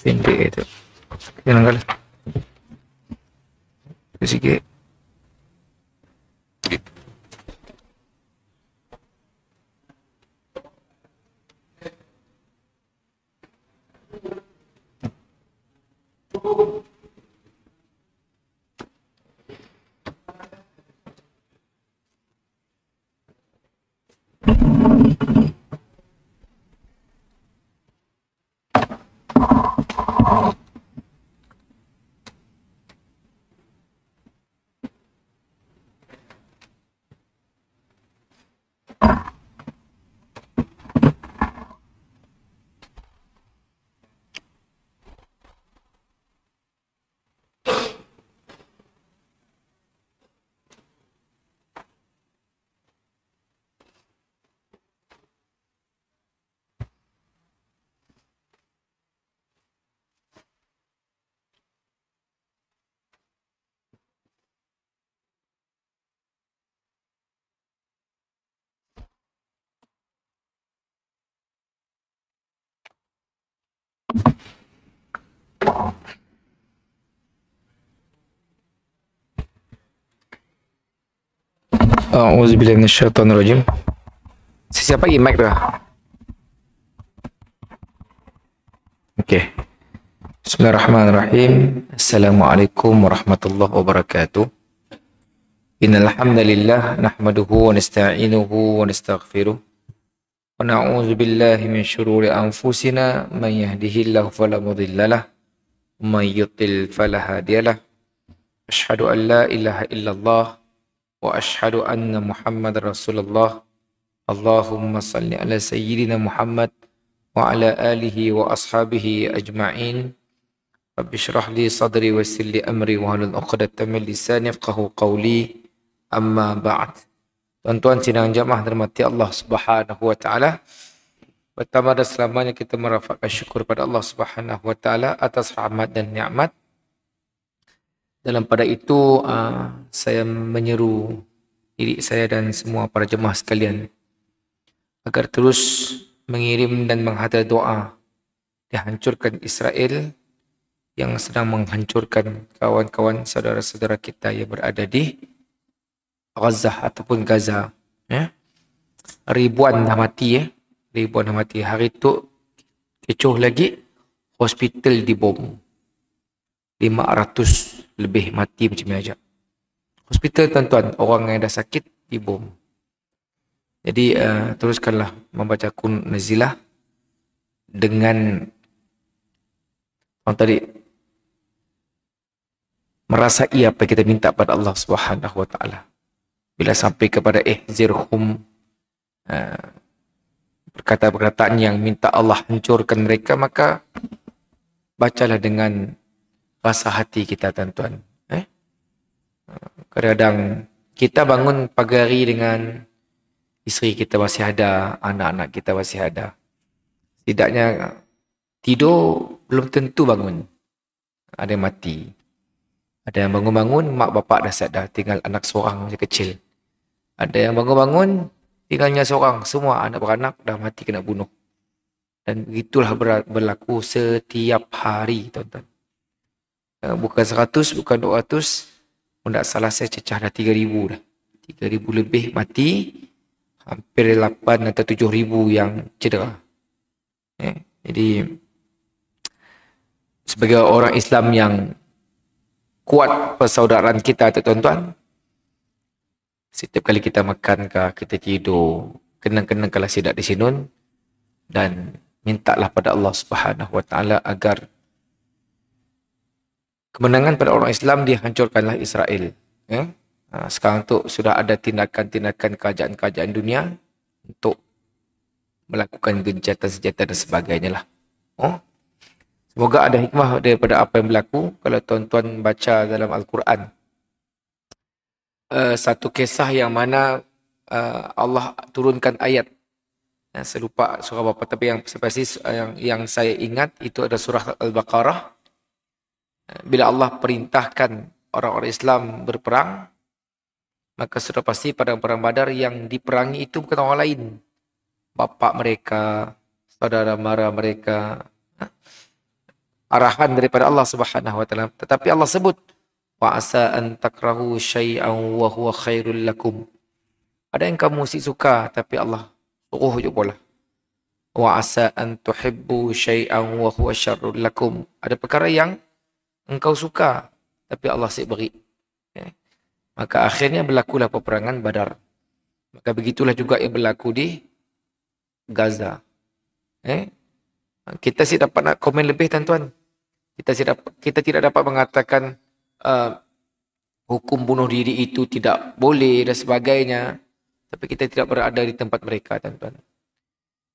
Pendek itu. Jangan kali. Sikit. Auzubillahi minasyaitonirrajim. Siapa lagi mic tu? Okey. Bismillahirrahmanirrahim. Assalamualaikum warahmatullahi wabarakatuh. Innal hamdalillah nahmaduhu wa nasta'inuhu wa nastaghfiruh. Wa na'udzu billahi min syururi anfusina man yahdihillahu fala mudhillalah wa man yudlil fala hadiyalah. Asyhadu an la ilaha illallah wa asyhadu anna Muhammadar Rasulullah. Allahumma salli ala sayyidina Muhammad wa ala alihi wa ashabihi ajma'in. Rabbi syrah li sadri wa yassir li amri wa hlul 'uqdatam min lisani yafqahu qawli. Amma ba'd. Tuan-tuan sidang jamaah dirahmati Allah Subhanahu wa taala. Pertama dan selamanya kita merafakkan syukur pada Allah Subhanahu wa taala atas rahmat dan nikmat. Dalam pada itu, saya menyeru diri saya dan semua para jemaah sekalian agar terus mengirim dan menghantar doa dihancurkan Israel yang sedang menghancurkan kawan-kawan saudara-saudara kita yang berada di Gaza ataupun Gaza. Ya. Ribuan dah mati. Ribuan dah mati. Hari itu kecoh lagi, hospital dibom. 500 lebih mati macam ni aja. Hospital tuan-tuan, orang yang dah sakit dibom. Jadi teruskanlah membaca Qunut Nazilah dengan orang tadi merasai apa yang kita minta pada Allah Subhanahu wa taala. Bila sampai kepada ihzirhum, perkataan-perkataan yang minta Allah hancurkan mereka, maka bacalah dengan rasa hati kita tuan-tuan. Kadang-kadang kita bangun pagi hari dengan isteri kita masih ada, anak-anak kita masih ada. Setidaknya tidur belum tentu bangun. Ada yang mati. Ada yang bangun-bangun, mak bapak dah sadar, tinggal anak seorang masih kecil. Ada yang bangun-bangun, tinggalnya seorang, semua anak beranak dah mati kena bunuh. Dan begitulah berlaku setiap hari tuan-tuan. Bukan 100, bukan 200, tidak salah saya cecah dah 3,000 dah. 3,000 lebih mati, hampir 8 atau 7,000 yang cedera. Jadi, sebagai orang Islam yang kuat persaudaraan kita tuan-tuan, setiap kali kita makan ke, kita tidur, kenang-kenang kalau sidak di sinun, dan mintalah pada Allah Subhanahu wa taala agar kemenangan pada orang Islam dihancurkanlah Israel. Sekarang tu sudah ada tindakan-tindakan kerajaan-kerajaan dunia untuk melakukan gencatan senjata dan sebagainya lah. Semoga ada hikmah daripada apa yang berlaku. Kalau tuan-tuan baca dalam Al-Quran, satu kisah yang mana Allah turunkan ayat. Saya lupa surah apa, tapi yang spesifik yang saya ingat itu ada surah Al-Baqarah. Bila Allah perintahkan orang-orang Islam berperang, maka sudah pasti pada perang Badar yang diperangi itu bukan orang lain. Bapa mereka, saudara mara mereka, arahan daripada Allah Subhanahu wa taala. Tetapi Allah sebut wa asa an takrahu syai'an wa huwa khairul lakum. Ada yang kamu mesti suka tapi Allah suruh je pula. Wa asa an tuhibbu syai'an wa huwa syarrul lakum. Ada perkara yang engkau suka tapi Allah si beri. Maka akhirnya berlakulah peperangan Badar. Maka begitulah juga yang berlaku di Gaza. Kita sih dapat nak komen lebih tuan-tuan. Kita tidak dapat mengatakan hukum bunuh diri itu tidak boleh dan sebagainya. Tapi kita tidak berada di tempat mereka tuan-tuan.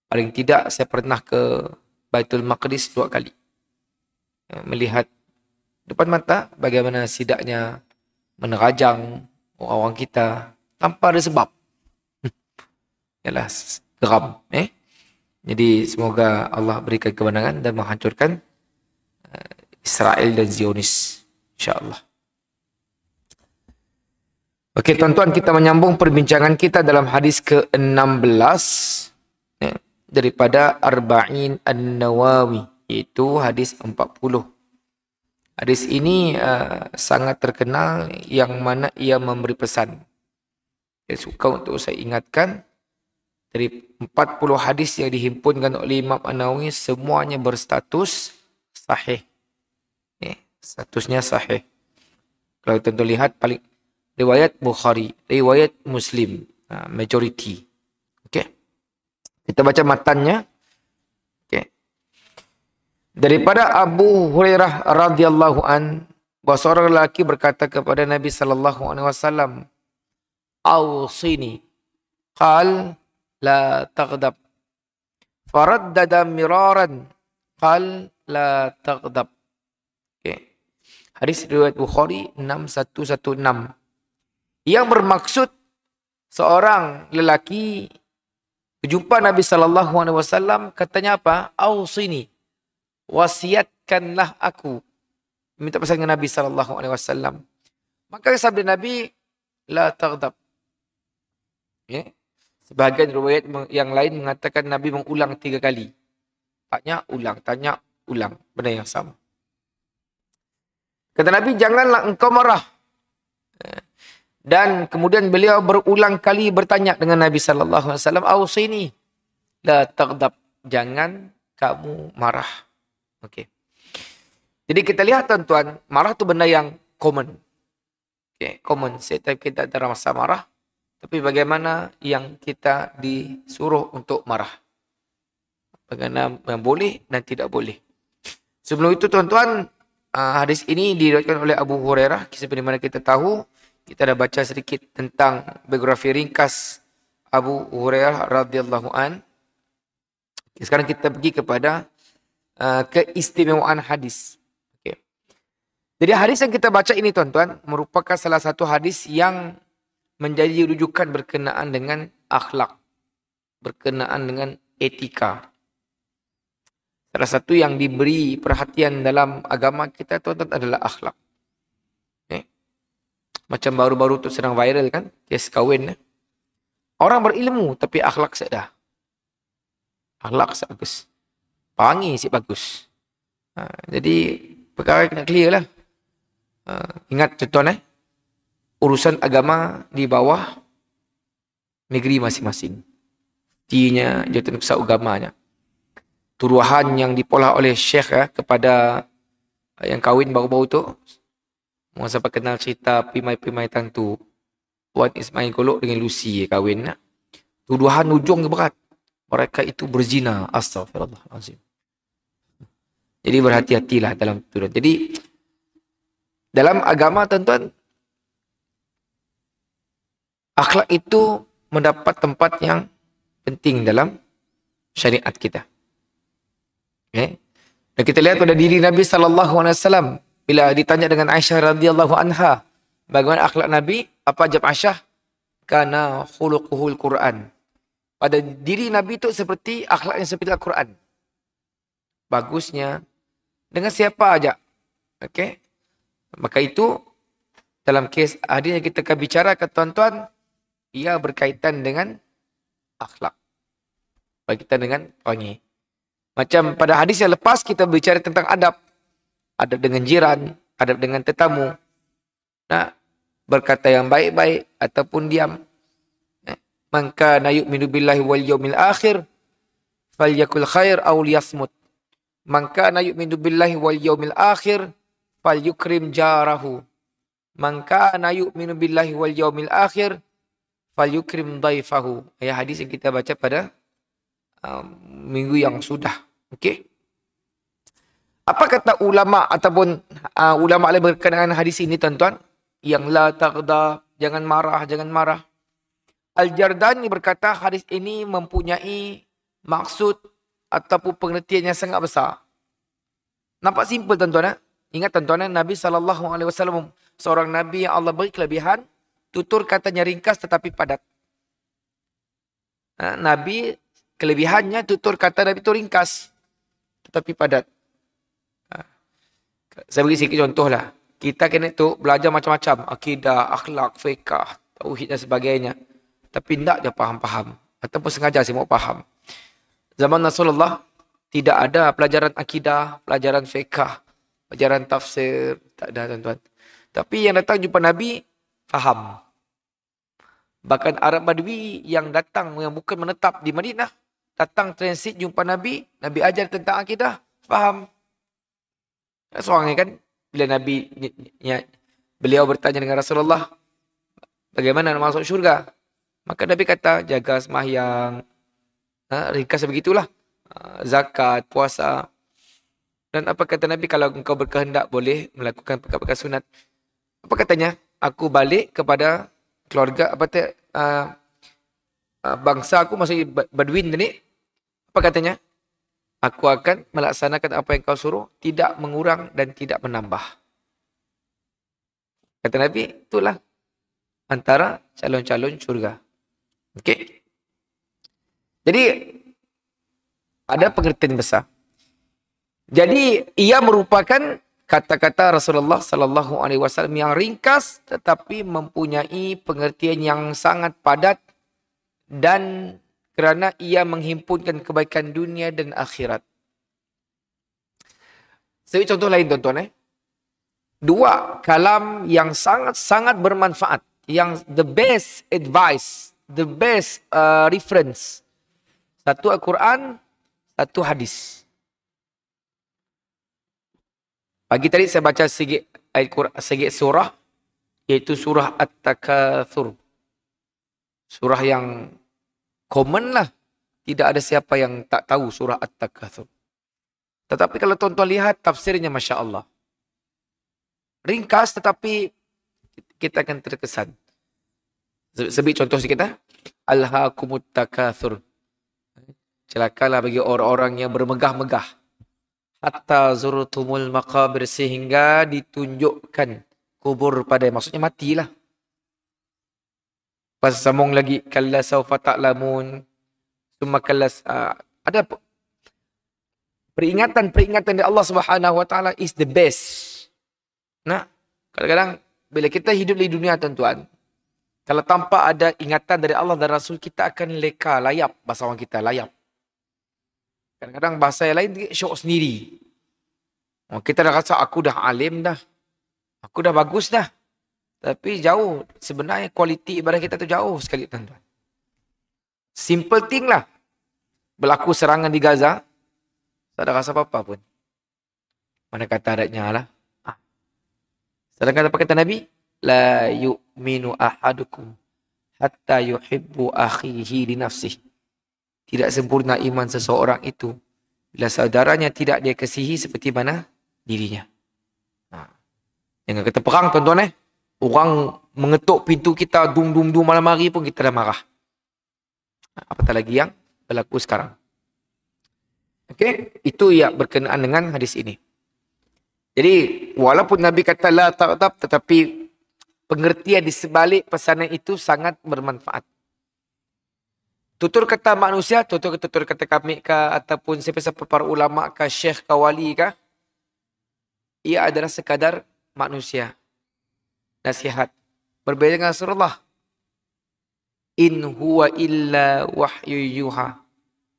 Paling tidak saya pernah ke Baitul Maqdis 2 kali. Melihat depan mata bagaimana sidaknya menerajang orang kita tanpa ada sebab. Yalah, geram. Jadi semoga Allah berikan kemenangan dan menghancurkan Israel dan Zionis. InsyaAllah. Okey tuan-tuan, kita menyambung perbincangan kita dalam hadis ke-16 daripada Arba'in An-Nawawi, iaitu hadis 40. Hadis ini sangat terkenal yang mana ia memberi pesan. Saya suka untuk saya ingatkan, dari 40 hadis yang dihimpunkan oleh Imam An-Nawawi, semuanya berstatus sahih. Statusnya sahih. Kalau tuan-tuan lihat, paling riwayat Bukhari, riwayat Muslim, majority. Okey. Kita baca matannya. Okey. Daripada Abu Hurairah radhiyallahu an, bahawa seorang lelaki berkata kepada Nabi sallallahu alaihi wasallam, "Awsini." Qal la taghdab. Faraddada miraran. Qal la taghdab. Okey. Hadis riwayat Bukhari 6116. Yang bermaksud seorang lelaki berjumpa Nabi sallallahu alaihi wasallam, katanya apa? Ausini. Wasiatkanlah aku. Minta pesan dengan Nabi sallallahu alaihi wasallam. Maka sabda Nabi, la taghdab. Sebahagian riwayat yang lain mengatakan Nabi mengulang 3 kali. Tanya, ulang. Benda yang sama. Kata Nabi, janganlah engkau marah. Dan kemudian beliau berulang kali bertanya dengan Nabi sallallahu alaihi wasallam, "Ausini la taghdab." Jangan kamu marah. Okey. Jadi kita lihat tuan-tuan, marah tu benda yang common. Okey, common. Setiap kita ada masa marah, tapi bagaimana yang kita disuruh untuk marah? Bagaimana yang boleh dan tidak boleh? Sebelum itu tuan-tuan, hadis ini diriwayatkan oleh Abu Hurairah. Seperti mana kita tahu, kita dah baca sedikit tentang biografi ringkas Abu Hurairah radhiyallahu an. Sekarang kita pergi kepada keistimewaan hadis. Okay. Jadi hadis yang kita baca ini tuan-tuan merupakan salah satu hadis yang menjadi rujukan berkenaan dengan akhlak, berkenaan dengan etika. Salah satu yang diberi perhatian dalam agama kita tuan-tuan adalah akhlak. Macam baru-baru tu sedang viral kan, kes kahwin. Orang berilmu tapi akhlak sedah. Akhlak bagus. Pangi si bagus. Jadi perkara kena clear lah. Ingat tuan-tuan urusan agama di bawah negeri masing-masing. Muftinya, Jabatan Besar Agamanya. Tuduhan yang dipolah oleh Syekh kepada yang kahwin baru-baru tu. Orang sampai kenal cerita pimai-pimai tantu. Wan Ismail Golok dengan Lucy kahwin. Tuduhan ujung berat. Mereka itu berzina. Astaghfirullahaladzim. Jadi berhati-hatilah dalam tuduhan. Jadi dalam agama tuan-tuan, akhlak itu mendapat tempat yang penting dalam syariat kita. Okay. Dan kita lihat pada diri Nabi SAW. Bila ditanya dengan Aisyah radhiyallahu anha, bagaimana akhlak Nabi? Apa jawab Aisyah? Kana khuluquhul Quran. Pada diri Nabi itu seperti akhlaknya seperti Al-Quran. Bagusnya dengan siapa aja. Okey. Maka itu dalam kes hadis yang kita akan bicara ke tuan-tuan, ia berkaitan dengan akhlak. Berkaitan dengan wangi. Macam pada hadis yang lepas kita bicara tentang adab. adab dengan jiran, adab dengan tetamu. Nah, berkata yang baik-baik ataupun diam. Man kana yu'minu billahi wal yawmil akhir falyakul khair aw liyasmut. Man kana yu'minu billahi wal yawmil akhir falyukrim jarahu. Man kana yu'minu billahi wal yawmil akhir falyukrim dhaifahu. Ya, hadis yang kita baca pada minggu yang sudah. Okey. Apa kata ulama ataupun ulama lain berkenaan hadis ini, tuan-tuan? Yang la taghdab, jangan marah, jangan marah. Al-Jardani berkata hadis ini mempunyai maksud ataupun pengertian yang sangat besar. Nampak simple, tuan-tuan. Ingat, tuan-tuan, Nabi SAW seorang Nabi yang Allah beri kelebihan, tutur katanya ringkas tetapi padat. Nabi, kelebihannya tutur kata Nabi itu ringkas tetapi padat. Saya beri sedikit contoh lah. Kita kena tu belajar macam-macam. Akidah, akhlak, fiqah, tauhid dan sebagainya. Tapi tidak dia faham-faham. Ataupun sengaja saya mau faham. Zaman Rasulullah, tidak ada pelajaran akidah, pelajaran fiqah, pelajaran tafsir. Tak ada, tuan-tuan. Tapi yang datang jumpa Nabi, faham. Bahkan Arab Badui yang datang, yang bukan menetap di Madinah, datang transit jumpa Nabi, Nabi ajar tentang akidah, faham. Seorang kan, bila Nabi, beliau bertanya dengan Rasulullah, bagaimana nak masuk syurga? Maka Nabi kata, jaga sembahyang, ringkas begitulah, zakat, puasa. Dan apa kata Nabi, kalau engkau berkehendak boleh melakukan perkara-perkara sunat. Apa katanya? Aku balik kepada keluarga, bangsa aku, maksudnya Badwin tadi. Apa katanya? Aku akan melaksanakan apa yang kau suruh, tidak mengurang dan tidak menambah. Kata Nabi, itulah antara calon-calon syurga. Okey. Jadi, ada pengertian besar. Jadi, ia merupakan kata-kata Rasulullah sallallahu alaihi wasallam yang ringkas tetapi mempunyai pengertian yang sangat padat, dan kerana ia menghimpunkan kebaikan dunia dan akhirat. Sebagai contoh lain, tuan-tuan. Dua kalam yang sangat-sangat bermanfaat. Yang the best advice, the best reference. Satu Al-Quran, satu hadis. Pagi tadi saya baca sedikit surah, iaitu surah At-Takatsur. Surah yang common lah. Tidak ada siapa yang tak tahu surah At-Takatsur. Tetapi kalau tuan-tuan lihat tafsirnya, Masya Allah. Ringkas tetapi kita akan terkesan. Sebut contoh sedikit. Alhaakumut takatsur. Celakalah bagi orang-orang yang bermegah-megah. Hatta zurtumul maqabir, sehingga ditunjukkan kubur pada, maksudnya matilah. Pas sambung lagi, kalla sawfa ta'lamun, summa kalla, ada peringatan dari Allah Subhanahu wa taala is the best. Nah, kadang-kadang bila kita hidup di dunia, tuan-tuan, kalau tanpa ada ingatan dari Allah dan Rasul, kita akan leka, layap, bahasa orang kita, layap. Kadang-kadang bahasa yang lain syok sendiri. Kita dah rasa aku dah alim dah. Aku dah bagus dah. Tapi jauh. Sebenarnya kualiti ibadah kita tu jauh sekali, tuan-tuan. Simple thing lah. Berlaku serangan di Gaza, tak ada rasa apa-apa pun. Mana kata adatnya lah. Sedangkan apa kata Nabi? La yu'minu ahadukum hatta yuhibbu akhihi li nafsihi. Tidak sempurna iman seseorang itu bila saudaranya tidak dia kasihi seperti mana dirinya. Jangan kata perang, tuan-tuan. Orang mengetuk pintu kita dum-dum-dum malam hari pun kita dah marah. Apatah lagi yang berlaku sekarang. Okey, itu ya berkenaan dengan hadis ini. Jadi walaupun Nabi kata la taghdab, tetapi pengertian di sebalik pesanan itu sangat bermanfaat. Tutur kata manusia, tutur kata kami kah, ataupun siapa-siapa para ulama kah, syekh kah, wali kah, ia adalah sekadar manusia. Nasihat. Berbeza dengan Rasulullah. In huwa illa wahyu yuha.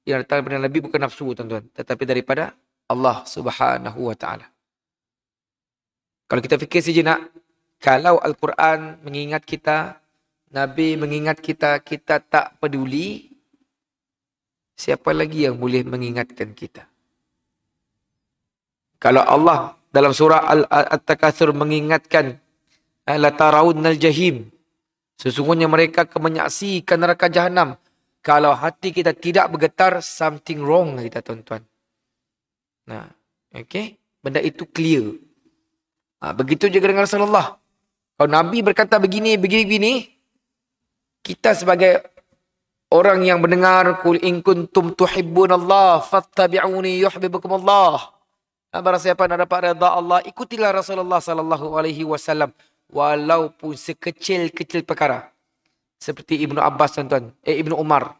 Yang datang daripada Nabi bukan nafsu, tuan-tuan, tetapi daripada Allah Subhanahu wa taala. Kalau kita fikir sejenak, kalau Al-Quran mengingat kita, Nabi mengingat kita, kita tak peduli, siapa lagi yang boleh mengingatkan kita? Kalau Allah dalam surah At-Takatsur mengingatkan, la tarawunnal jahim, sesungguhnya mereka akan menyaksikan neraka jahanam. Kalau hati kita tidak bergetar, something wrong kita, tuan-tuan. Nah, okey, benda itu clear. Begitu juga dengan Rasulullah. Kalau Nabi berkata begini, kita sebagai orang yang mendengar, qul in kuntum tuhibbunallah fattabi'uni yuhibbukumullah. Barang siapa nak dapat redha Allah, ikutilah Rasulullah sallallahu alaihi wasallam walaupun sekecil-kecil perkara. Seperti Ibnu Abbas, tuan-tuan, Ibnu Umar.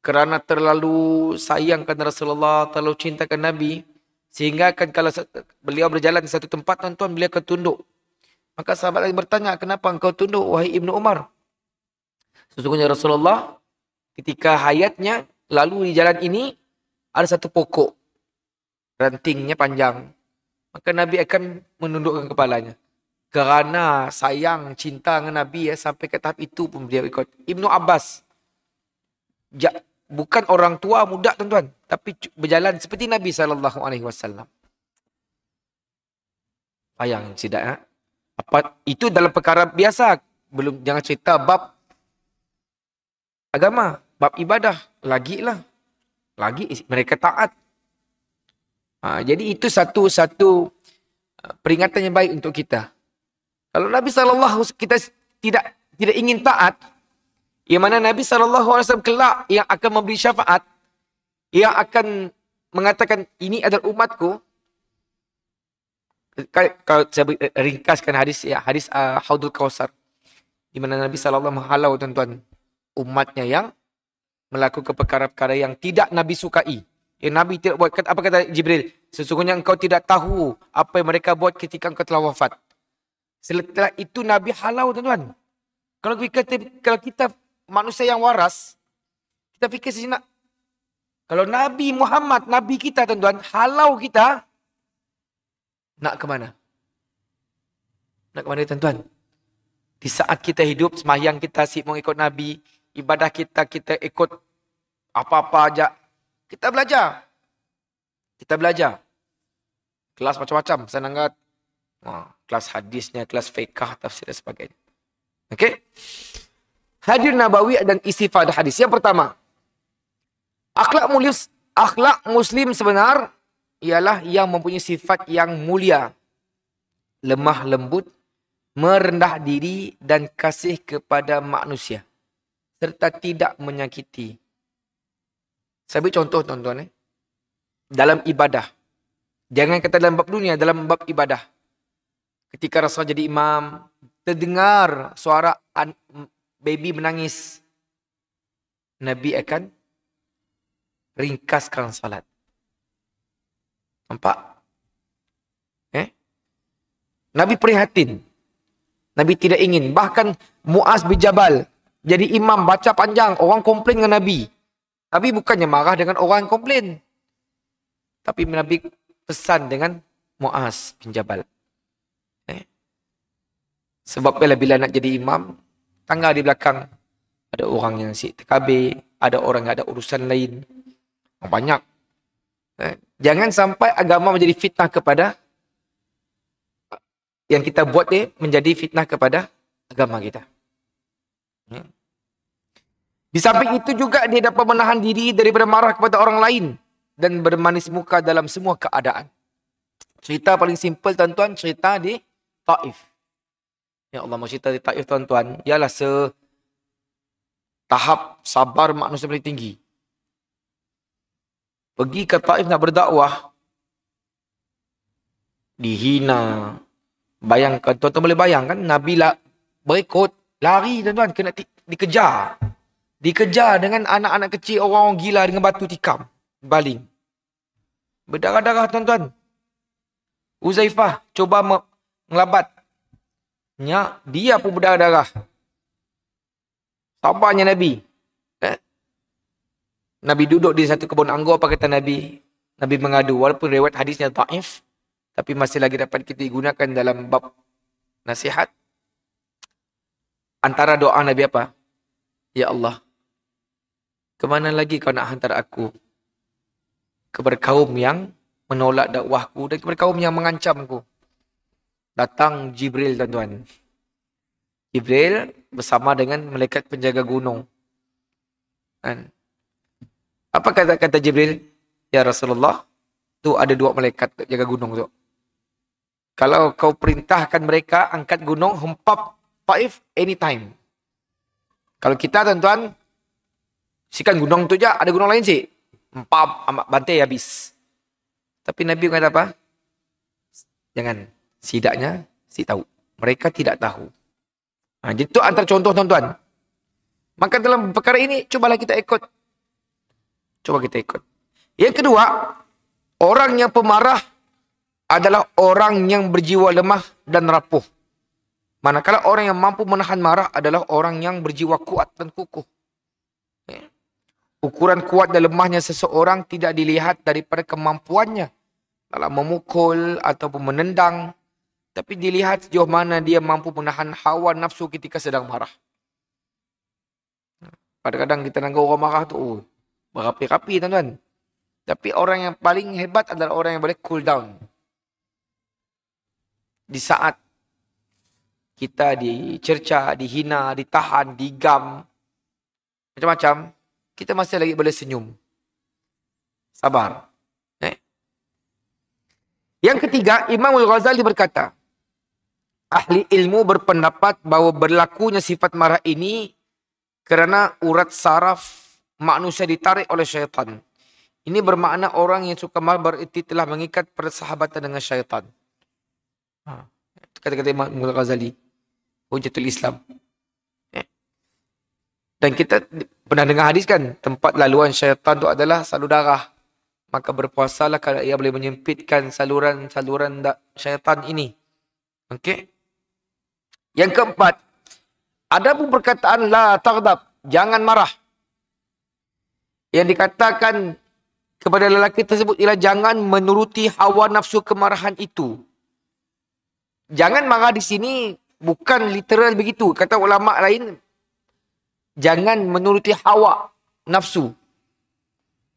Kerana terlalu sayangkan Rasulullah, terlalu cintakan Nabi, sehingga kan kalau beliau berjalan di satu tempat, tuan-tuan, beliau akan tunduk. Maka sahabat lain bertanya, kenapa engkau tunduk, wahai Ibnu Umar? Sesungguhnya Rasulullah ketika hayatnya, lalu di jalan ini ada satu pokok. Rantingnya panjang. Maka Nabi akan menundukkan kepalanya. Kerana sayang, cinta dengan Nabi, sampai ke tahap itu pun beliau ikut. Ibnu Abbas, bukan orang tua muda, tuan-tuan, tapi berjalan seperti Nabi SAW. Sayang, tidak. Apa itu dalam perkara biasa. Belum, jangan cerita bab agama, bab ibadah. Lagi mereka taat. Jadi itu satu peringatan yang baik untuk kita. Kalau Nabi SAW kita tidak ingin taat, yang mana Nabi SAW kelak yang akan memberi syafaat, yang akan mengatakan ini adalah umatku. Kalau saya ringkaskan hadis Haudul Kausar, di mana Nabi SAW menghalau, tuan-tuan, umatnya yang melakukan perkara-perkara yang tidak Nabi sukai. Yang Nabi tidak buat. Apa kata Jibril? Sesungguhnya engkau tidak tahu apa yang mereka buat ketika engkau telah wafat. Setelah itu Nabi halau, tuan-tuan. Kalau kita manusia yang waras, kita fikir sejenak. Kalau Nabi Muhammad, Nabi kita, tuan-tuan, halau kita, nak ke mana? Nak ke mana, tuan-tuan? Di saat kita hidup, sembahyang kita mau ikut Nabi, ibadah kita ikut apa-apa aja. Kita belajar. Kelas macam-macam, sangat. Kelas hadisnya, kelas fiqh, tafsir dan sebagainya. Okey? Hadir Nabawi dan istifadah hadis. Yang pertama, akhlak Muslim sebenar ialah yang mempunyai sifat yang mulia, lemah lembut, merendah diri dan kasih kepada manusia, serta tidak menyakiti. Saya beri contoh, tuan-tuan. Dalam ibadah. Jangan kata dalam bab dunia, dalam bab ibadah. Ketika Rasul jadi imam, terdengar suara baby menangis, Nabi akan ringkaskan salat. Nampak? Nabi prihatin. Nabi tidak ingin. Bahkan Muaz bin Jabal jadi imam, baca panjang, orang komplain dengan Nabi. Nabi bukannya marah dengan orang yang komplain. Tapi Nabi pesan dengan Muaz bin Jabal. Sebab bila nak jadi imam, tangga di belakang ada orang yang si TKB, ada orang yang ada urusan lain. Banyak. Jangan sampai agama menjadi fitnah kepada yang kita buat menjadi fitnah kepada agama kita. Di samping itu juga dia dapat menahan diri daripada marah kepada orang lain dan bermanis muka dalam semua keadaan. Cerita paling simple, tuan-tuan, cerita di Taif. Ya Allah, mau cerita di Taif, tuan-tuan, ialah tahap sabar manusia paling tinggi. Pergi ke Taif nak berdakwah, dihina. Bayangkan, tuan-tuan boleh bayangkan, Nabi berikut, lari, tuan-tuan, kena dikejar. Dikejar dengan anak-anak kecil, orang-orang gila dengan batu tikam. Baling. Berdarah-darah, tuan-tuan. Uzaifah coba mengelabat. Dia pun berdarah-darah. Sabarnya Nabi. Nabi duduk di satu kebun anggur, apa kata Nabi? Nabi mengadu. Walaupun riwayat hadisnya dhaif, tapi masih lagi dapat kita gunakan dalam bab nasihat. Antara doa Nabi apa? Ya Allah, kemana lagi kau nak hantar aku? Kepada kaum yang menolak dakwahku dan kepada kaum yang mengancamku. Datang Jibril, tuan-tuan. Jibril bersama dengan malaikat penjaga gunung. Kan? Apa kata Jibril? Ya Rasulullah, tu ada 2 malaikat jaga gunung tu. Kalau kau perintahkan mereka angkat gunung, hempap Taif anytime. Kalau kita, tuan-tuan, sikan gunung tu je, ada gunung lain sih. Hempap, bantai habis. Tapi Nabi kata apa? Jangan. Setidaknya, si tahu. Mereka tidak tahu. Jadi itu antara contoh, tuan-tuan. Maka dalam perkara ini, cubalah kita ikut. Coba kita ikut. Yang kedua, orang yang pemarah adalah orang yang berjiwa lemah dan rapuh. Manakala orang yang mampu menahan marah adalah orang yang berjiwa kuat dan kukuh. Ukuran kuat dan lemahnya seseorang tidak dilihat daripada kemampuannya dalam memukul ataupun menendang, tapi dilihat sejauh mana dia mampu menahan hawa nafsu ketika sedang marah. Kadang-kadang kita nanggap orang marah tu, berapi-api, tuan-tuan. Tapi orang yang paling hebat adalah orang yang boleh cool down. Di saat kita dicerca, dihina, ditahan, digam, macam-macam, kita masih lagi boleh senyum. Sabar. Yang ketiga, Imam Al-Ghazali berkata, ahli ilmu berpendapat bahawa berlakunya sifat marah ini kerana urat saraf manusia ditarik oleh syaitan. Ini bermakna orang yang suka marah berarti telah mengikat persahabatan dengan syaitan. Kata-kata Imam Al-Ghazali, Hujjatul Islam. Dan kita pernah dengar hadis kan, tempat laluan syaitan itu adalah salur darah. Maka berpuasalah kalau ia boleh menyempitkan saluran-saluran syaitan ini. Okey. Yang keempat, ada pun perkataan la taghdab, jangan marah. Yang dikatakan kepada lelaki tersebut ialah jangan menuruti hawa nafsu kemarahan itu. Jangan marah di sini bukan literal begitu. Kata ulama lain, jangan menuruti hawa nafsu.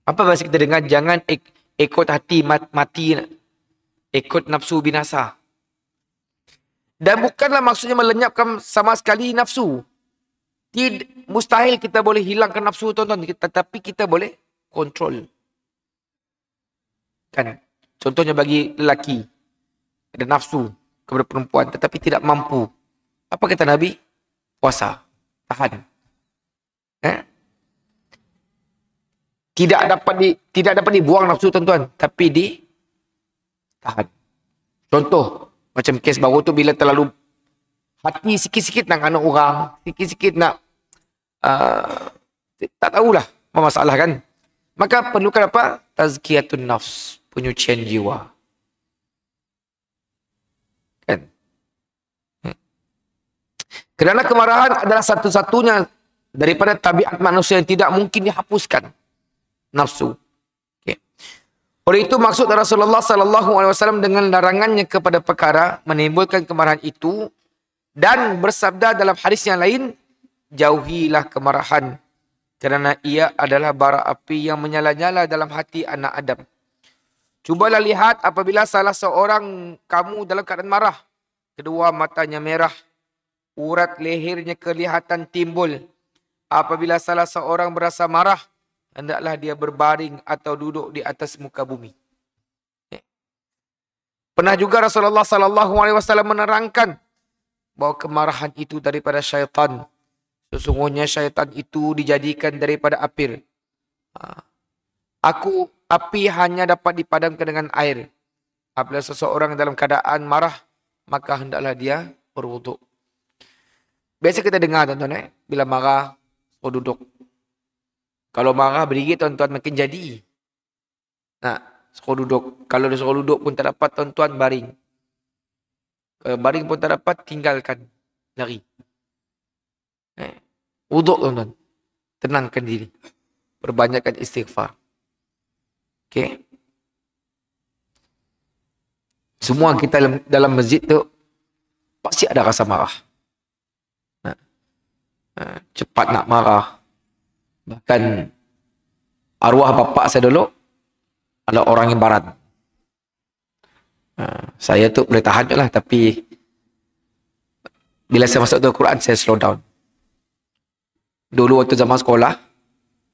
Apa bahasa kita dengar? Jangan ikut hati mati. Ikut nafsu binasa. Dan bukanlah maksudnya melenyapkan sama sekali nafsu. Mustahil kita boleh hilangkan nafsu, tuan-tuan. Tetapi kita boleh kontrol. Kan? Contohnya bagi lelaki. Ada nafsu kepada perempuan. Tetapi tidak mampu. Apa kata Nabi? Puasa. Tahan. Tidak dapat dibuang nafsu, tuan-tuan, tapi ditahan. Contoh, macam kes baru tu bila terlalu hati sikit-sikit nak anak orang, sikit-sikit nak tak tahulah apa masalah kan. Maka perlukan apa? Tazkiyatun nafs, penyucian jiwa. Kan? Kerana kemarahan adalah satu-satunya daripada tabiat manusia yang tidak mungkin dihapuskan. Nafsu. Okay. Oleh itu maksud Rasulullah SAW dengan larangannya kepada perkara menimbulkan kemarahan itu dan bersabda dalam hadis yang lain, jauhilah kemarahan kerana ia adalah bara api yang menyala-nyala dalam hati anak Adam. Cubalah lihat apabila salah seorang kamu dalam keadaan marah, kedua matanya merah, urat lehernya kelihatan timbul. Apabila salah seorang berasa marah, hendaklah dia berbaring atau duduk di atas muka bumi. Pernah juga Rasulullah SAW menerangkan bahawa kemarahan itu daripada syaitan. Sesungguhnya syaitan itu dijadikan daripada api. Api hanya dapat dipadamkan dengan air. Apabila seseorang dalam keadaan marah, maka hendaklah dia berwuduk. Biasa kita dengar, tuan-tuan, bila marah, duduk. Kalau marah berdiri, tuan-tuan, makin jadi. Nah, suruh duduk. Kalau dia suruh duduk pun tak dapat, tuan-tuan, baring. Kalau baring pun tak dapat, tinggalkan. Lari. Wuduk, tuan-tuan. Tenangkan diri. Perbanyakkan istighfar. Okey. Semua kita dalam masjid tu pasti ada rasa marah. Cepat nak marah. Bahkan arwah bapa saya dulu adalah orang yang barat. Saya tu boleh tahan je lah, tapi bila saya masuk ke Quran, saya slow down. Dulu waktu zaman sekolah,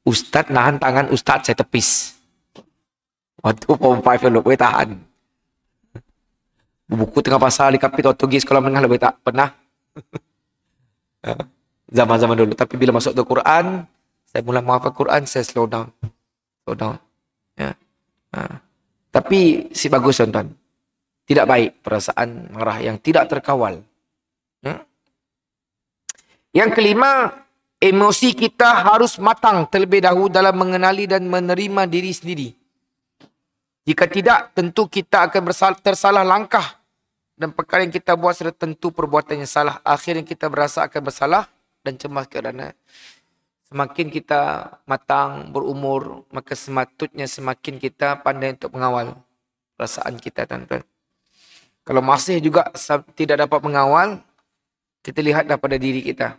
ustaz nahan tangan ustaz, saya tepis. Waktu form 5 dulu, boleh tahan. Buku tengah pasal di kapit waktu pergi sekolah menengah, lebih tak pernah. Zaman-zaman dulu. Tapi bila masuk ke Quran, saya mula menghafal Quran, saya slow down. Slow down. Ya. Tapi si bagus tuan-tuan. Tidak baik perasaan marah yang tidak terkawal. Yang kelima, emosi kita harus matang terlebih dahulu dalam mengenali dan menerima diri sendiri. Jika tidak, tentu kita akan tersalah langkah. Dan perkara yang kita buat sudah tentu perbuatan yang salah. Akhirnya kita berasa akan bersalah dan cemas kerana semakin kita matang, berumur, maka sepatutnya semakin kita pandai untuk mengawal perasaan kita, tuan-tuan. Kalau masih juga tidak dapat mengawal, kita lihat daripada diri kita.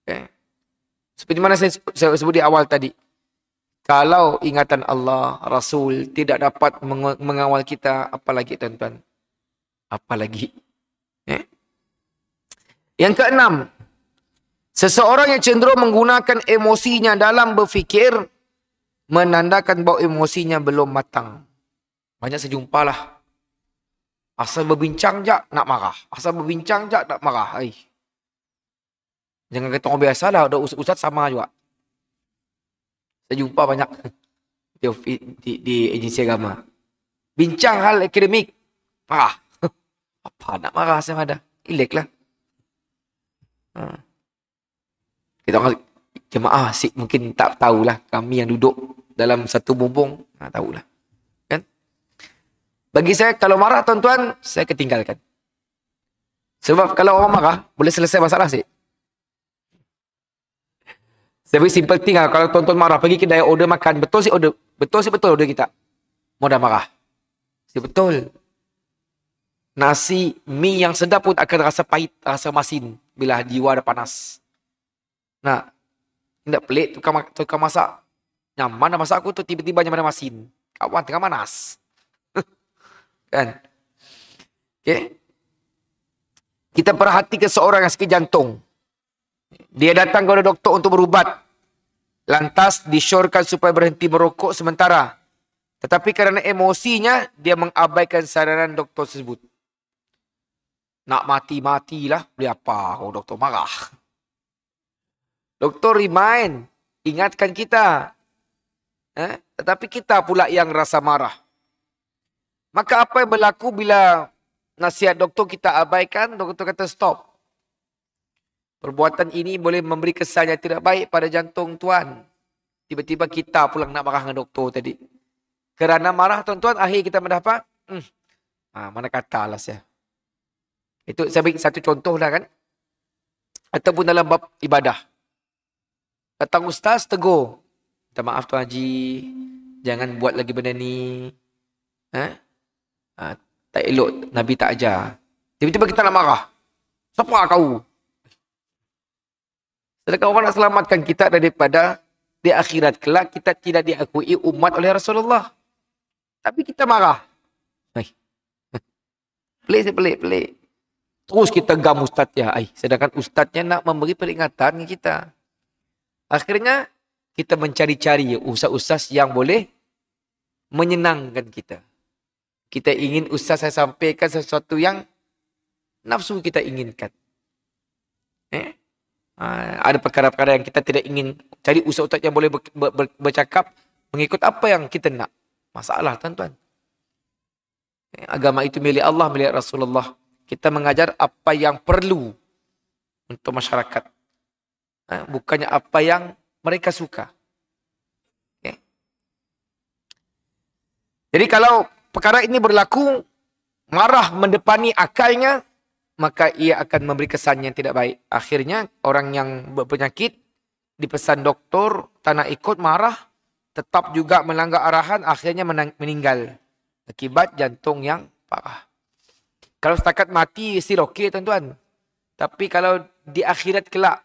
Okay. Seperti mana saya sebut di awal tadi. Kalau ingatan Allah, Rasul tidak dapat mengawal kita, apalagi tuan-tuan? Apalagi. Okay. Yang keenam, seseorang yang cenderung menggunakan emosinya dalam berfikir, menandakan bahawa emosinya belum matang. Banyak saya jumpalah. Asal berbincang je nak marah. Asal berbincang je nak marah. Jangan kata orang biasa lah. Ustaz sama juga. Saya jumpa banyak di agensi agama. Bincang hal akademik. Marah. Apa nak marah saya ada? Relax lah. Kita orang jemaah mungkin tak tahulah. Kami yang duduk dalam satu bumbung. Tahulah. Bagi saya, kalau marah tuan-tuan, saya ketinggalkan. Sebab kalau orang marah, boleh selesai masalah sih. Saya beri simple thing lah. Kalau tuan-tuan marah, pergi kedai order makan. Betul sih order. Betul order kita. Mau dah marah. Sih betul. Nasi, mie yang sedap pun akan rasa pahit, rasa masin. Bila jiwa dah panas. Nah, tidak pelik tukang masak. Nyaman dah masak aku tu, tiba-tiba nyaman dah masin. Kawan tengah manas. Kan? Okay. Kita perhatikan seorang yang sakit jantung. Dia datang kepada doktor untuk berubat. Lantas disyorkan supaya berhenti merokok sementara. Tetapi kerana emosinya, dia mengabaikan saranan doktor tersebut. Nak mati-matilah. Boleh apa kalau doktor marah? Doktor remind. Ingatkan kita. Tetapi kita pula yang rasa marah. Maka apa yang berlaku bila nasihat doktor kita abaikan, doktor kata stop. Perbuatan ini boleh memberi kesan yang tidak baik pada jantung tuan. Tiba-tiba kita pulang nak marah dengan doktor tadi. Kerana marah tuan-tuan, akhir kita mendapat, mana kata lah saya. Itu saya beri satu contoh lah kan. Ataupun dalam bab ibadah. Datang ustaz tegur. Minta maaf Tuan Haji, jangan buat lagi benda ni. Tak elok, Nabi tak ajar. Tiba-tiba kita nak marah. Siapa kau? Sedangkan orang nak selamatkan kita daripada di akhirat kelak kita tidak diakui umat oleh Rasulullah. Tapi kita marah. Pelik. Terus kita gam ustaznya. Sedangkan ustaznya nak memberi peringatan kita. Akhirnya kita mencari-cari ustaz-ustaz yang boleh menyenangkan kita. Kita ingin ustaz saya sampaikan sesuatu yang nafsu kita inginkan. Ada perkara-perkara yang kita tidak ingin. Cari ustaz-ustaz yang boleh bercakap mengikut apa yang kita nak. Masalah tuan-tuan. Agama itu milik Allah, milik Rasulullah. Kita mengajar apa yang perlu untuk masyarakat. Bukannya apa yang mereka suka. Jadi kalau perkara ini berlaku, marah mendepani akalnya, maka ia akan memberi kesan yang tidak baik. Akhirnya orang yang berpenyakit dipesan doktor, tak nak ikut, marah, tetap juga melanggar arahan, akhirnya meninggal. Akibat jantung yang parah. Kalau setakat mati, still okey tuan-tuan. Tapi kalau di akhirat kelak,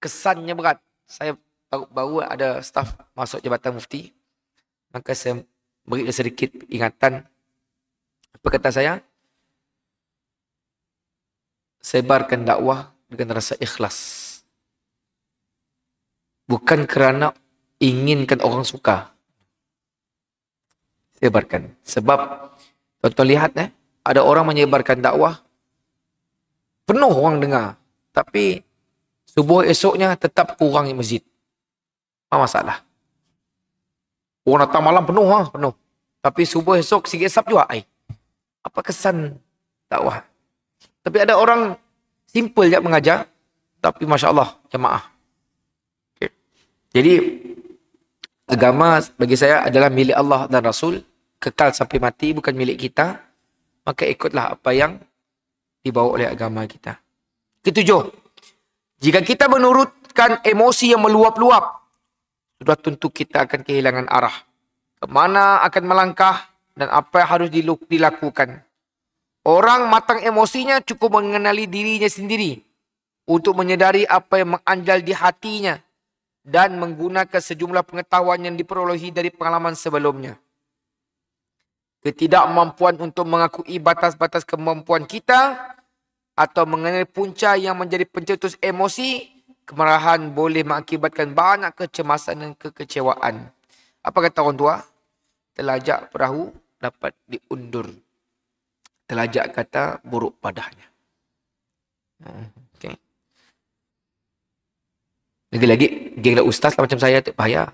kesannya berat. Saya baru ada staf masuk Jabatan Mufti. Maka saya beri sedikit ingatan. Apa kata saya? Sebarkan dakwah dengan rasa ikhlas. Bukan kerana inginkan orang suka. Sebarkan. Sebab, tuan-tuan lihat ada orang menyebarkan dakwah, penuh orang dengar. Tapi, subuh esoknya tetap kurang di masjid. Apa masalah? Orang datang malam penuh. Penuh. Tapi subuh esok sikit sap juga. Apa kesan dakwah? Tapi ada orang simple je mengajar. Tapi Masya Allah, jemaah. Okay. Jadi, agama bagi saya adalah milik Allah dan Rasul. Kekal sampai mati, bukan milik kita. Maka ikutlah apa yang dibawa oleh agama kita. Ketujuh, jika kita menurutkan emosi yang meluap-luap, sudah tentu kita akan kehilangan arah. Kemana akan melangkah dan apa yang harus dilakukan. Orang matang emosinya cukup mengenali dirinya sendiri untuk menyedari apa yang menganjal di hatinya dan menggunakan sejumlah pengetahuan yang diperolehi dari pengalaman sebelumnya. Ketidakmampuan untuk mengakui batas-batas kemampuan kita atau mengenai punca yang menjadi pencetus emosi, kemarahan boleh mengakibatkan banyak kecemasan dan kekecewaan. Apa kata orang tua? Telajak perahu dapat diundur. Telajak kata buruk padanya. Okay. Lagi-lagi, genglah ustaz lah macam saya tu bahaya.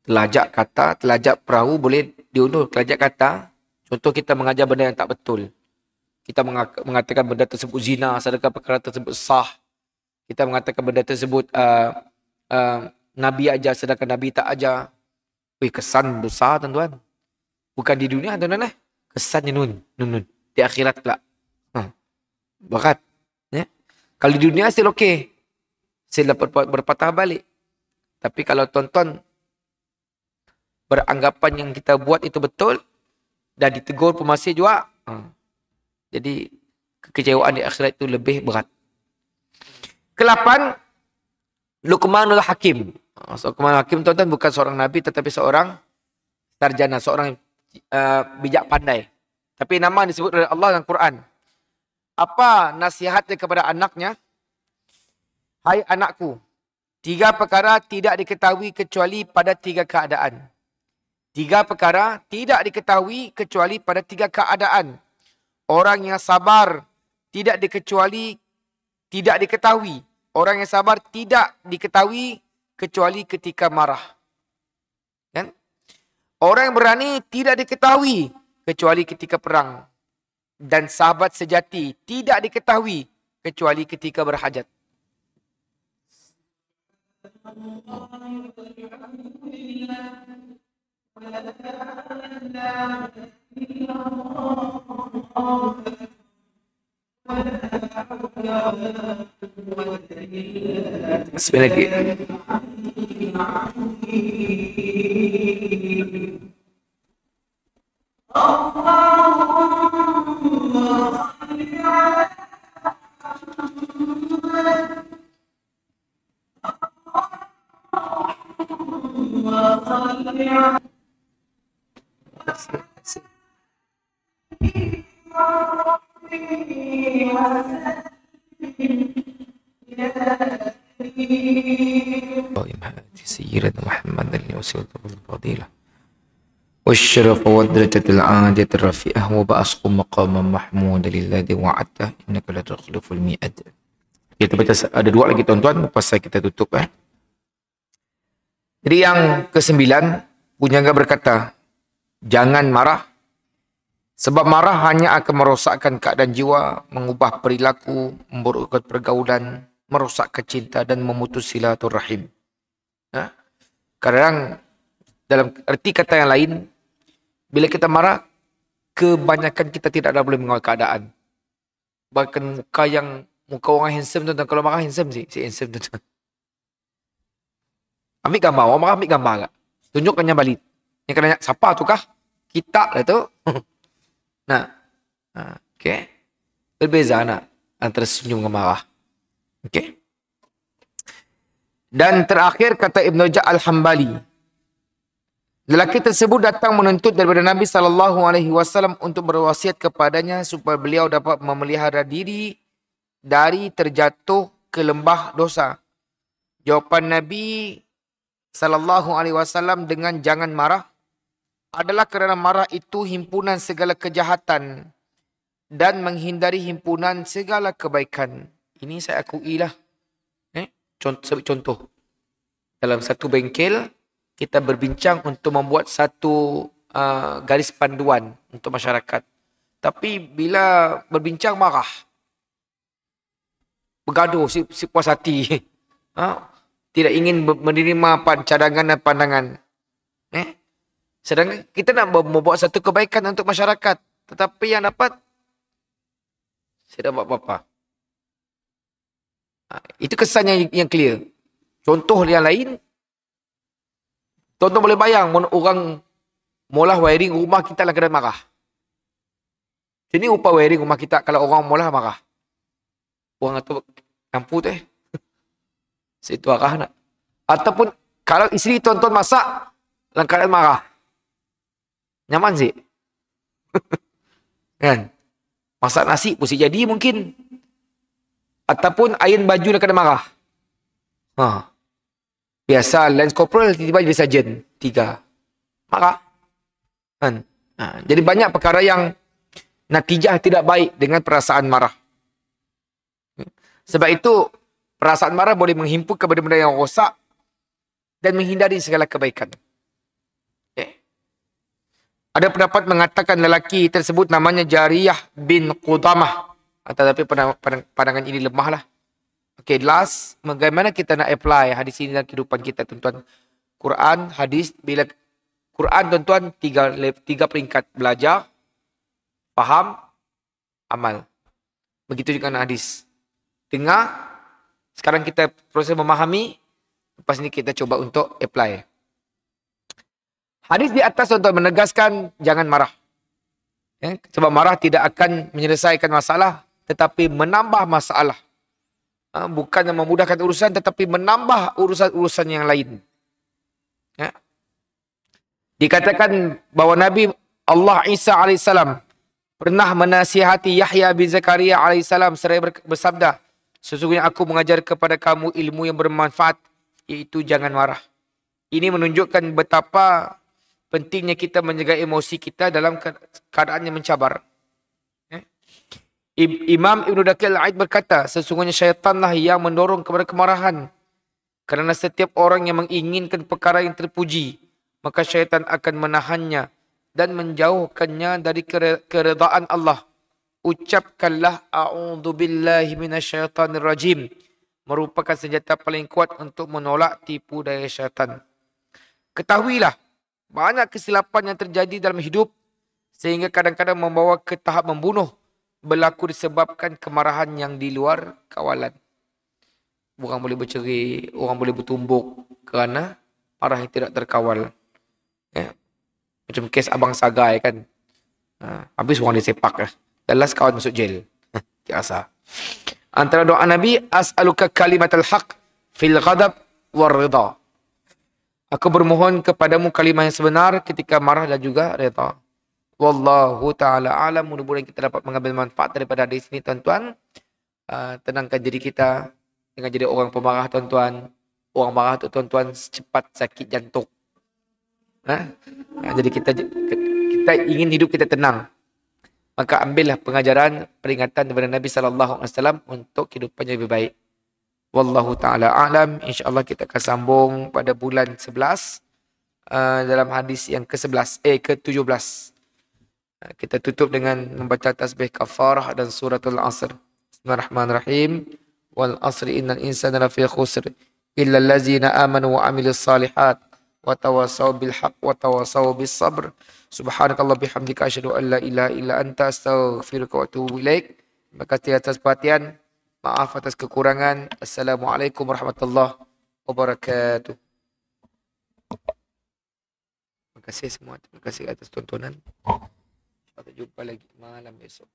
Telajak kata, telajak perahu boleh diundur. Telajak kata, contoh kita mengajar benda yang tak betul. Kita mengatakan benda tersebut zina, sedangkan perkara tersebut sah. Kita mengatakan benda tersebut Nabi ajar, sedangkan Nabi tak ajar. Wih, kesan besar tuan-tuan. Bukan di dunia tuan-tuan kesannya nun. Di akhirat pula. Berat. Ya? Kalau di dunia still okey. Still dapat berpatah balik. Tapi kalau tuan-tuan beranggapan yang kita buat itu betul dan ditegur pun masih juga. Jadi kekecewaan di akhirat itu lebih berat. Ke-8, Luqmanul Hakim. Luqmanul Hakim tuan-tuan bukan seorang nabi tetapi seorang sarjana, seorang bijak pandai. Tapi nama disebut oleh Allah dalam Quran. Apa nasihatnya kepada anaknya? Hai anakku, 3 perkara tidak diketahui kecuali pada 3 keadaan. 3 perkara tidak diketahui kecuali pada 3 keadaan. Orang yang sabar tidak diketahui. Orang yang sabar tidak diketahui kecuali ketika marah. Kan? Orang yang berani tidak diketahui kecuali ketika perang. Dan sahabat sejati tidak diketahui kecuali ketika berhajat. سيدنا محمد الوسيلة والفضيلة والشرف والدرجة العالية الرفيعة وبأسق مقاما محمودا للذي وعدته إنك لا تخلف الميعاد. Kita baca ada 2 lagi tuan-tuan lepas kita tutup. Jadi yang ke-9, Punjaga berkata, jangan marah sebab marah hanya akan merosakkan keadaan jiwa, mengubah perilaku, memburukkan pergaulan, merosakkan cinta dan memutus silaturahim. Kadang dalam erti kata yang lain, bila kita marah, kebanyakan kita tidak ada boleh mengawal keadaan. Bahkan muka orang handsome tuan-tuan, kalau marah handsome si handsome tuan-tuan. Ambil gambar, orang marah ambil gambar tak? Tunjukkannya balik. Yang kena siapa tu kah? Kita lah tu. Nah, okey. Berbeza antara senyum dengan marah. Okey. Dan terakhir kata Ibn Rajab Al-Hambali, lelaki tersebut datang menuntut daripada Nabi SAW untuk berwasiat kepadanya supaya beliau dapat memelihara diri dari terjatuh ke lembah dosa. Jawapan Nabi SAW dengan jangan marah adalah kerana marah itu himpunan segala kejahatan dan menghindari himpunan segala kebaikan. Ini saya akui lah. Contoh. Dalam satu bengkel, kita berbincang untuk membuat satu garis panduan untuk masyarakat. Tapi bila berbincang marah, bergaduh, si puas hati, tidak ingin menerima cadangan dan pandangan. Sedangkan kita nak membuat satu kebaikan untuk masyarakat, tetapi yang dapat, saya dapat apa-apa. Itu kesannya yang clear. Contoh yang lain, tuan-tuan boleh bayang orang mula wiring rumah kita dalam keadaan marah. Sini upah wiring rumah kita kalau orang mula marah. Orang tu lampu tu situ arah nak. Ataupun kalau isteri tuan-tuan masak dalam keadaan marah. Nyaman sih. Kan? Masak nasi pun si jadi mungkin. Ataupun iron baju dalam keadaan marah. Biasa Lance Corporal tiba-tiba jadi sarjan. 3. Marah. Kan? Jadi banyak perkara yang natijah tidak baik dengan perasaan marah. Sebab itu perasaan marah boleh menghimpun kepada benda yang rosak dan menghindari segala kebaikan. Ada pendapat mengatakan lelaki tersebut namanya Jariyah bin Qudamah. Tetapi pandangan ini lemah lah. Okay, last, bagaimana kita nak apply hadis ini dalam kehidupan kita, tuan-tuan? Quran, hadis, bila Quran, tuan-tuan, tiga peringkat. Belajar, faham, amal. Begitu juga dengan hadis. Dengar, sekarang kita proses memahami, lepas ini kita coba untuk apply. Hadis di atas, tuan-tuan, menegaskan jangan marah. Sebab marah tidak akan menyelesaikan masalah, tetapi menambah masalah. Bukan yang memudahkan urusan, tetapi menambah urusan-urusan yang lain. Dikatakan bahawa Nabi Allah Isa AS pernah menasihati Yahya bin Zakaria AS seraya bersabda, sesungguhnya aku mengajar kepada kamu ilmu yang bermanfaat, iaitu jangan marah. Ini menunjukkan betapa pentingnya kita menjaga emosi kita dalam keadaan yang mencabar. Imam Ibn Daqiq Al-Aid berkata, sesungguhnya syaitanlah yang mendorong kepada kemarahan. Kerana setiap orang yang menginginkan perkara yang terpuji, maka syaitan akan menahannya dan menjauhkannya dari keredaan Allah. Ucapkanlah a'udzubillahi minasyaitanir rajim, merupakan senjata paling kuat untuk menolak tipu daya syaitan. Ketahuilah, banyak kesilapan yang terjadi dalam hidup sehingga kadang-kadang membawa ke tahap membunuh berlaku disebabkan kemarahan yang di luar kawalan. Orang boleh bercerai, orang boleh bertumbuk kerana marah yang tidak terkawal. Macam kes Abang Sagai kan. Habis orang disepak lah. Dan last kawan masuk jail. Biasa. Antara doa Nabi, as'aluka kalimatal haq fil ghadab war rida. Aku bermohon kepadamu kalimah yang sebenar ketika marah dan juga rida. Wallahu ta'ala alam. Mudah-mudahan kita dapat mengambil manfaat daripada hadis ini, tuan-tuan. Tenangkan diri kita dengan jadi orang pemarah, tuan-tuan. Orang marah tu, tuan-tuan, cepat sakit jantung. Jadi kita ingin hidup kita tenang. Maka ambillah pengajaran, peringatan daripada Nabi SAW untuk kehidupan yang lebih baik. Wallahu ta'ala alam. InsyaAllah kita akan sambung pada bulan 11. Dalam hadis yang ke-17. Kita tutup dengan membaca tasbih kafarah dan suratul asr. Bismillahirrahmanirrahim. Wal asri innal insana lafi khusr illa allazina amanu wa amilus salihat wa tawasaw bil haqq wa tawasaw bis sabr. Subhanakallah bihamdika asyhadu an la ilaha illa anta astaghfiruka wa atubu ilaik. Terima kasih atas perhatian. Maaf atas kekurangan. Assalamualaikum warahmatullahi wabarakatuh. Terima kasih semua. Terima kasih atas tontonan. Sampai jumpa lagi malam besok.